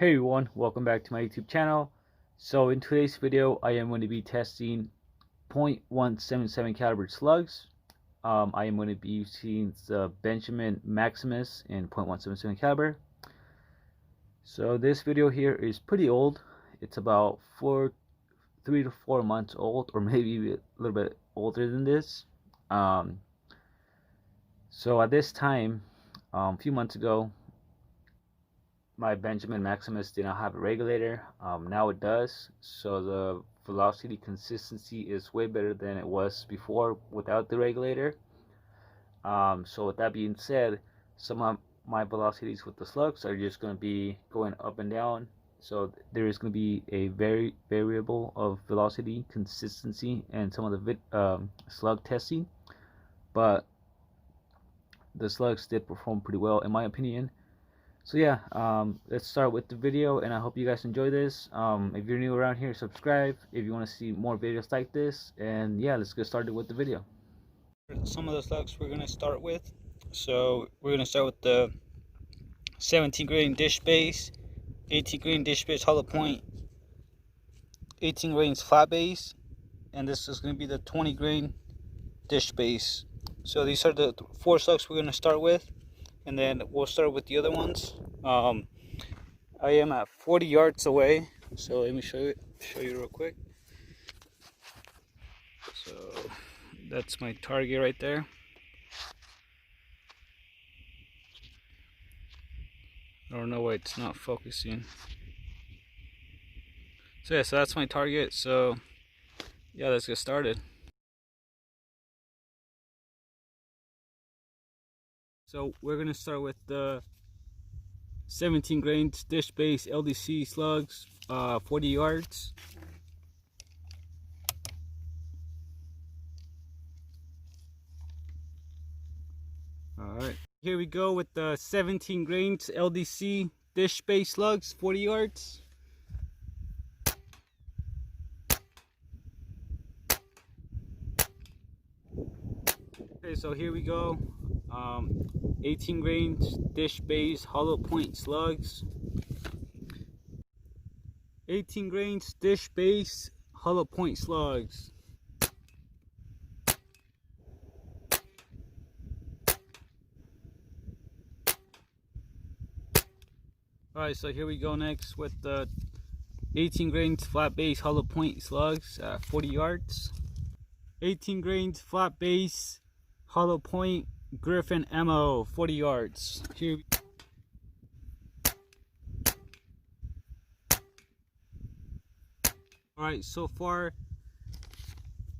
Hey everyone, welcome back to my YouTube channel. So in today's video, I am going to be testing .177 caliber slugs. I am going to be using the Benjamin Maximus in .177 caliber. So this video here is pretty old. It's about 3 to 4 months old, or maybe a little bit older than this. So at this time, a few months ago, my Benjamin Maximus did not have a regulator. Now it does, so the velocity consistency is way better than it was before without the regulator. So with that being said, some of my velocities with the slugs are just going to be going up and down. So there is going to be a very variable of velocity consistency and some of the slug testing, but the slugs did perform pretty well in my opinion. So yeah, let's start with the video, and I hope you guys enjoy this. If you're new around here, subscribe if you want to see more videos like this. And yeah, let's get started with the video. Some of the slugs we're going to start with. So we're going to start with the 17 grain dish base, 18 grain dish base hollow point, 18 grains flat base, and this is going to be the 20 grain dish base. So these are the 4 slugs we're going to start with, and then we'll start with the other ones. I am at 40 yards away, so let me show you real quick. So that's my target right there. I don't know why it's not focusing. So yeah, so that's my target. So yeah, let's get started. So we're gonna start with the 17 grains dish base LDC slugs, 40 yards. Alright, here we go with the 17 grains LDC dish base slugs, 40 yards. Okay, so here we go. 18 grains dish base hollow point slugs. 18 grains dish base hollow point slugs. Alright, so here we go next with the 18 grains flat base hollow point slugs at 40 yards. 18 grains flat base hollow point Griffin ammo, 40 yards. Here. Alright, so far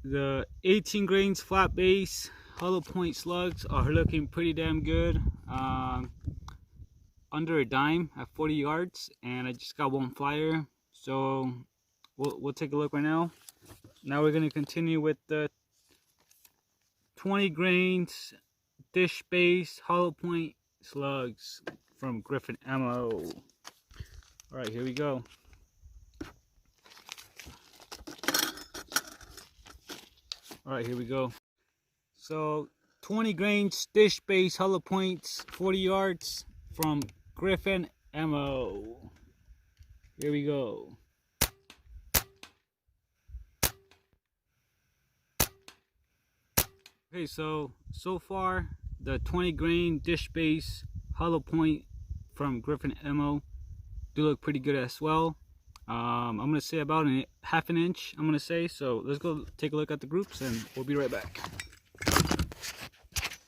the 18 grains flat base hollow point slugs are looking pretty damn good. Under a dime at 40 yards, and I just got one flyer, so we'll take a look right now. Now we're going to continue with the 20 grains dish base hollow point slugs from Griffin ammo. All right, here we go. All right, here we go. So 20 grains dish base hollow points, 40 yards from Griffin ammo. Here we go. Okay, so far the 20 grain dish base hollow point from Griffin ammo do look pretty good as well. I'm gonna say about half an inch, I'm gonna say. So let's go take a look at the groups and we'll be right back.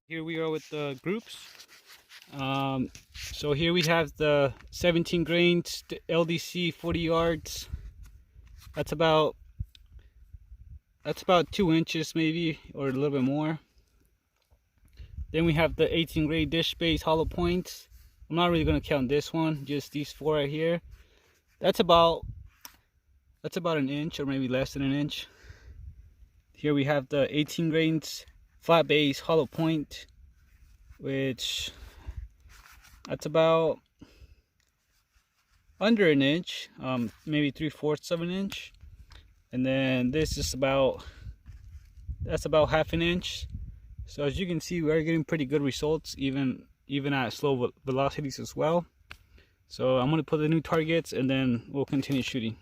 Here we are with the groups. So here we have the 17 grains LDC 40 yards. That's about 2 inches maybe, or a little bit more. Then we have the 18 grain dish base hollow points. I'm not really going to count this one, just these 4 right here. That's about an inch, or maybe less than an inch. Here we have the 18 grains flat base hollow point, which that's about under an inch, maybe 3/4 of an inch. And then this is that's about half an inch. So as you can see, we are getting pretty good results even at slow velocities as well. So I'm gonna put the new targets and then we'll continue shooting.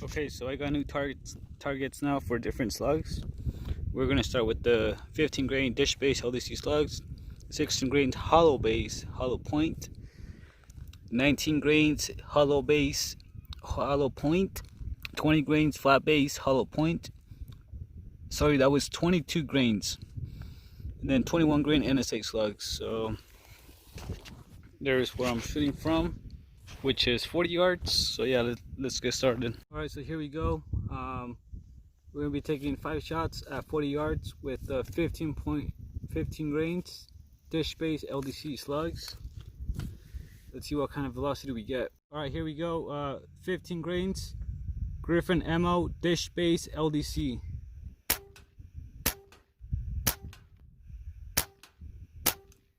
Okay, so I got new targets now for different slugs. We're gonna start with the 15 grain dish base LDC slugs, 16 grains hollow base, hollow point, 19 grains hollow base, hollow point, 20 grains flat base, hollow point. Sorry, that was 22 grains. And then 21 grain NS8 slugs. So there's where I'm shooting from, which is 40 yards. So yeah, let's get started. All right, so here we go. We're gonna be taking 5 shots at 40 yards with 15 grains dish base LDC slugs. Let's see what kind of velocity we get. All right, here we go. 15 grains Griffin ammo dish base LDC.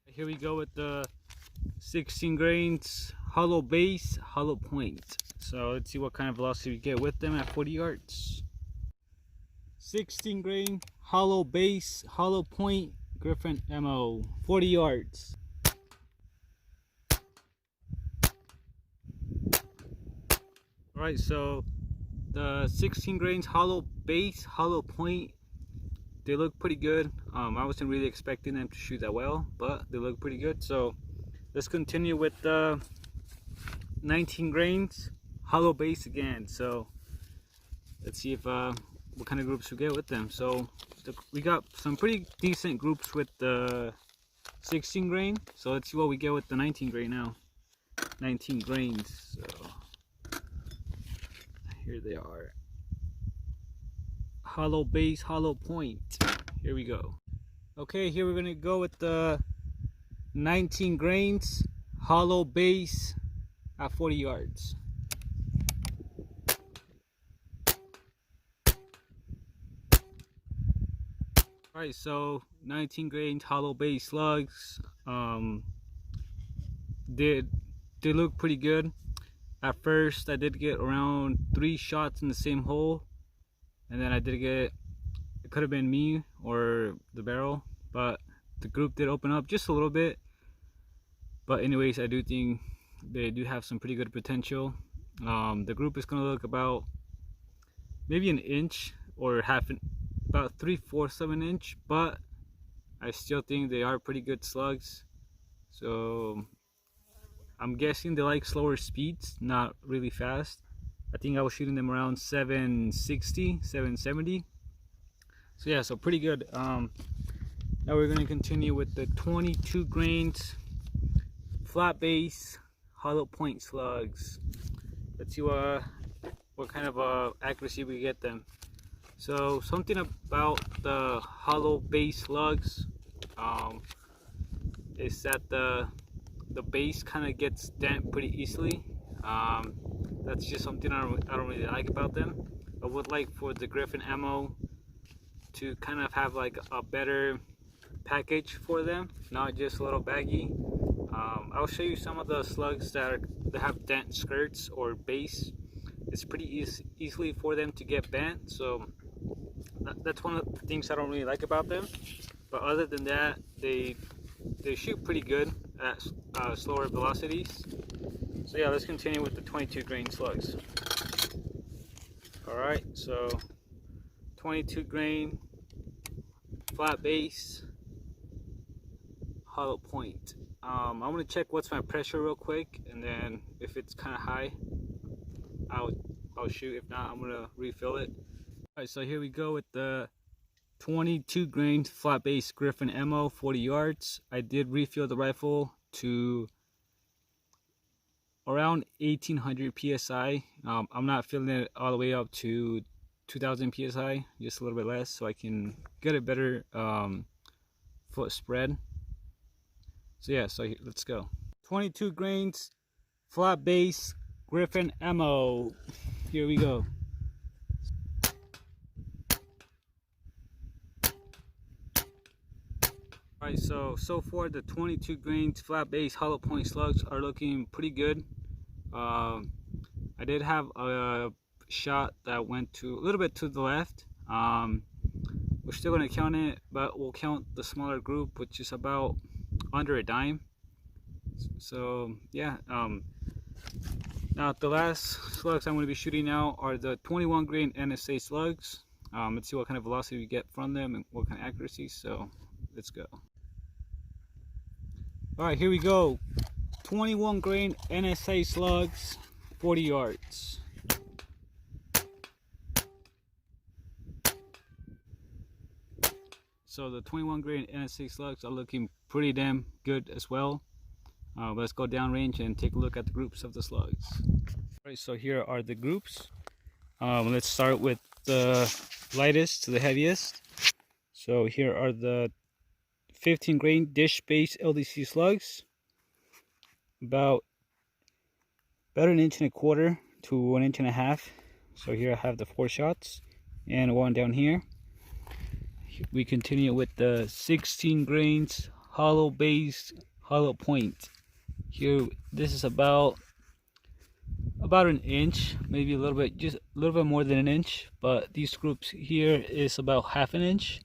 Here we go with the 16 grains hollow base, hollow point. So let's see what kind of velocity we get with them at 40 yards. 16 grain hollow base, hollow point Griffin ammo, 40 yards. All right, so the 16 grains hollow base, hollow point, they look pretty good. I wasn't really expecting them to shoot that well, but they look pretty good. So let's continue with the 19 grains hollow base again. So let's see if what kind of groups we get with them. So we got some pretty decent groups with the 16 grain. So let's see what we get with the 19 grain now. 19 grains. So here they are. Hollow base, hollow point. Here we go. Okay, here we're gonna go with the 19 grains hollow base at 40 yards. Alright, so 19 grains hollow base slugs. They look pretty good. At first I did get around 3 shots in the same hole, and then I did get, it could have been me or the barrel, but the group did open up just a little bit. But anyways, I do think they do have some pretty good potential. The group is going to look about maybe an inch or about 3/4 of an inch, but I still think they are pretty good slugs. So I'm guessing they like slower speeds, not really fast. I think I was shooting them around 760, 770. So yeah, so pretty good. Now we're going to continue with the 22 grains flat base hollow point slugs. Let's see what kind of accuracy we get them. So something about the hollow base slugs is that the base kind of gets dent pretty easily. That's just something I don't really like about them. I would like for the Griffin ammo to kind of have like a better package for them, not just a little baggy. I'll show you some of the slugs that have dent skirts or base. It's pretty easily for them to get bent, so that's one of the things I don't really like about them. But other than that, they shoot pretty good at slower velocities. So yeah, let's continue with the 22 grain slugs. Alright, so 22 grain flat base hollow point. I'm gonna check what's my pressure real quick, and then if it's kind of high, I'll shoot. If not, I'm gonna refill it. Alright, so here we go with the 22 grain flat base Griffin ammo, 40 yards. I did refill the rifle to around 1800 psi. I'm not filling it all the way up to 2000 psi, just a little bit less, so I can get a better foot spread. So yeah, so let's go. 22 grains flat base Griffin ammo. Here we go. Alright, so far the 22 grains flat base hollow point slugs are looking pretty good. I did have a shot that went a little bit to the left. We're still going to count it, but we'll count the smaller group, which is about under a dime. So yeah, now the last slugs I'm going to be shooting now are the 21 grain NSA slugs. Let's see what kind of velocity we get from them and what kind of accuracy. So let's go. All right, here we go. 21 grain NSA slugs, 40 yards. So the 21 grain NSA slugs are looking pretty damn good as well. Let's go downrange and take a look at the groups of the slugs. All right, so here are the groups. Let's start with the lightest to the heaviest. So here are the 15 grain dish base LDC slugs. About an inch and a quarter to 1.5 inches. So here I have the 4 shots and one down here. We continue with the 16 grains hollow base hollow point. Here this is about an inch, maybe a little bit, just a little bit more than an inch, but these groups here is about half an inch,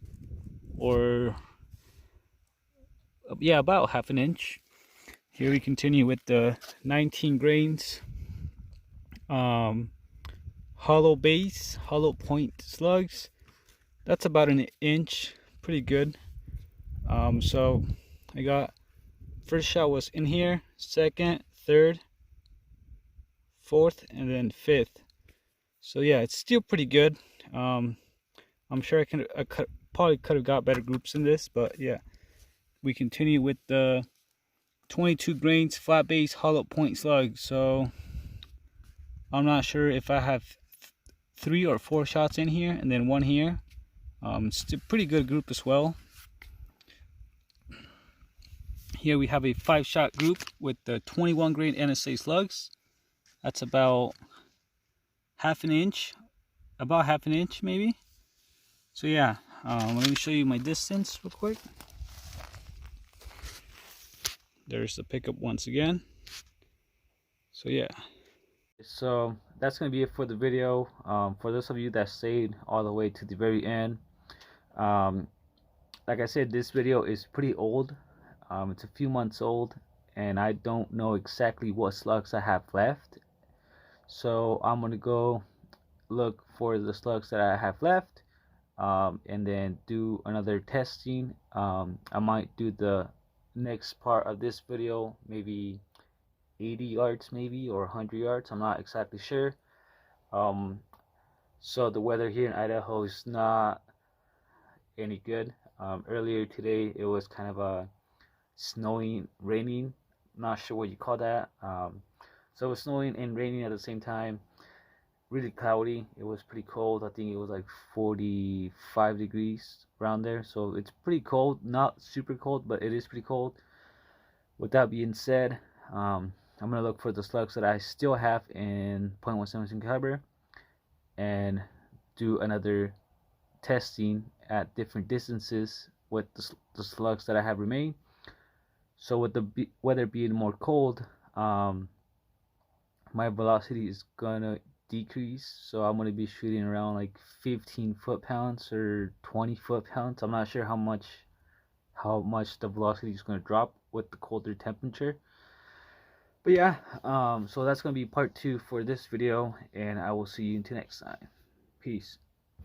or yeah, about half an inch. Here we continue with the 19 grains hollow base hollow point slugs. That's about an inch, pretty good. So I got first shot was in here, second, third, fourth, and then fifth. So yeah, it's still pretty good. I'm sure I probably could have got better groups in this, but yeah. We continue with the 22 grains flat base hollow point slug. So I'm not sure if I have 3 or 4 shots in here and then 1 here. It's a pretty good group as well. Here we have a 5-shot group with the 21 grain NSA slugs. That's about half an inch maybe. So yeah, let me show you my distance real quick. There's the pickup once again. So yeah, so that's gonna be it for the video. For those of you that stayed all the way to the very end, like I said, this video is pretty old. It's a few months old, and I don't know exactly what slugs I have left. So I'm gonna go look for the slugs that I have left, and then do another testing. I might do the next part of this video, maybe 80 yards maybe, or 100 yards. I'm not exactly sure. So the weather here in Idaho is not any good. Earlier today it was kind of a snowing, raining, not sure what you call that. So it was snowing and raining at the same time, really cloudy. It was pretty cold. I think it was like 45 degrees around there, so it's pretty cold. Not super cold, but it is pretty cold. With that being said, I'm gonna look for the slugs that I still have in .117 caliber and do another testing at different distances with the slugs that I have remained. So with the weather being more cold, my velocity is gonna decrease. So I'm gonna be shooting around like 15 foot-pounds or 20 foot-pounds. I'm not sure how much the velocity is gonna drop with the colder temperature. But yeah, so that's gonna be part 2 for this video, and I will see you until next time. Peace.